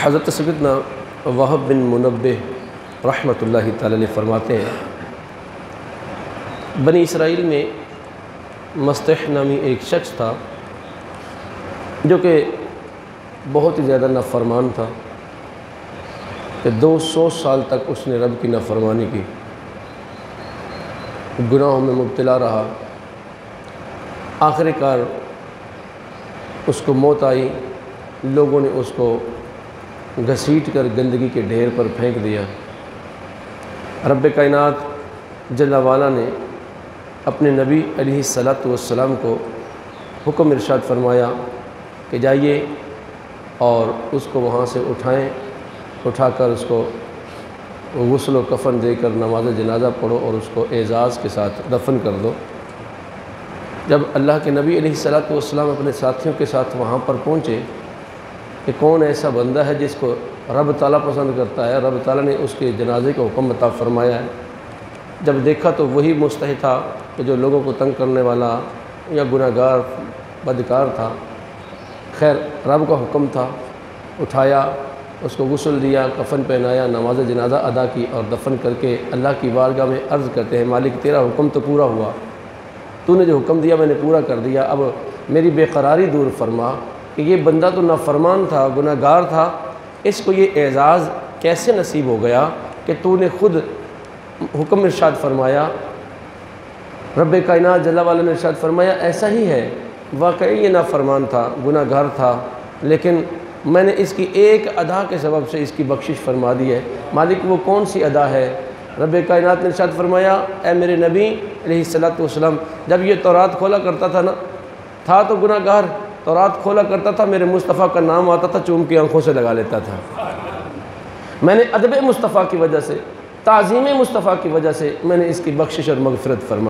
حضرت سیدنا وہب بن منبہ رحمۃ اللہ تعالی علیہ فرماتے ہیں، بنی اسرائیل میں مستح نامی ایک شخص تھا جو کہ بہت ہی زیادہ نافرمان تھا کہ 200 سال تک اس نے رب کی نافرمانی کی، گناہوں میں مبتلا رہا۔ آخر کار اس کو موت آئی، لوگوں نے اس کو گھسیٹ کر گندگی کے ڈھیر پر پھینک دیا۔ رب کائنات جل وعلا نے اپنے نبی علیہ الصلاۃ والسلام کو حکم ارشاد فرمایا کہ جائیے اور اس کو وہاں سے اٹھائیں، اٹھا کر اس کو غسل و کفن دے کر نماز جنازہ پڑھو اور اس کو اعزاز کے ساتھ دفن کر دو۔ جب اللہ کے نبی علیہ الصلاۃ والسلام اپنے ساتھیوں کے ساتھ وہاں پر پہنچے کہ کون ایسا بندہ ہے جس کو رب تعالیٰ پسند کرتا ہے، رب تعالیٰ نے اس کے جنازے کا حکم عطا فرمایا ہے، جب دیکھا تو وہی مستحی تھا کہ جو لوگوں کو تنگ کرنے والا یا گناہ گار بدکار تھا۔ خیر، رب کا حکم تھا، اٹھایا، اس کو غسل دیا، کفن پہنایا، نماز جنازہ ادا کی اور دفن کر کے اللہ کی بارگاہ میں عرض کرتے ہیں، مالک تیرا حکم تو پورا ہوا، تو نے جو حکم دیا میں نے پورا کر دیا، اب میری بے قراری دور فرما کہ یہ بندہ تو نافرمان تھا، گناہ گار تھا، اس کو یہ اعزاز کیسے نصیب ہو گیا کہ تو نے خود حکم ارشاد فرمایا۔ رب کائنات جل وعلا نے ارشاد فرمایا ایسا ہی ہے، واقعی یہ نافرمان تھا، گناہ گار تھا، لیکن میں نے اس کی ایک ادا کے سبب سے اس کی بخشش فرما دی ہے۔ مالک وہ کون سی ادا ہے؟ رب کائنات نے ارشاد فرمایا، اے میرے نبی علیہ الصلاۃ والسلام، جب یہ تورات کھولا کرتا تھا نا، تھا تو گناہ گار، تورات کھولا کرتا تھا، میرے مصطفیٰ کا نام آتا تھا، چوم کی آنکھوں سے لگا لیتا تھا۔ میں نے ادب مصطفیٰ کی وجہ سے، تعظیم مصطفیٰ کی وجہ سے میں نے اس کی بخشش اور مغفرت فرمائی۔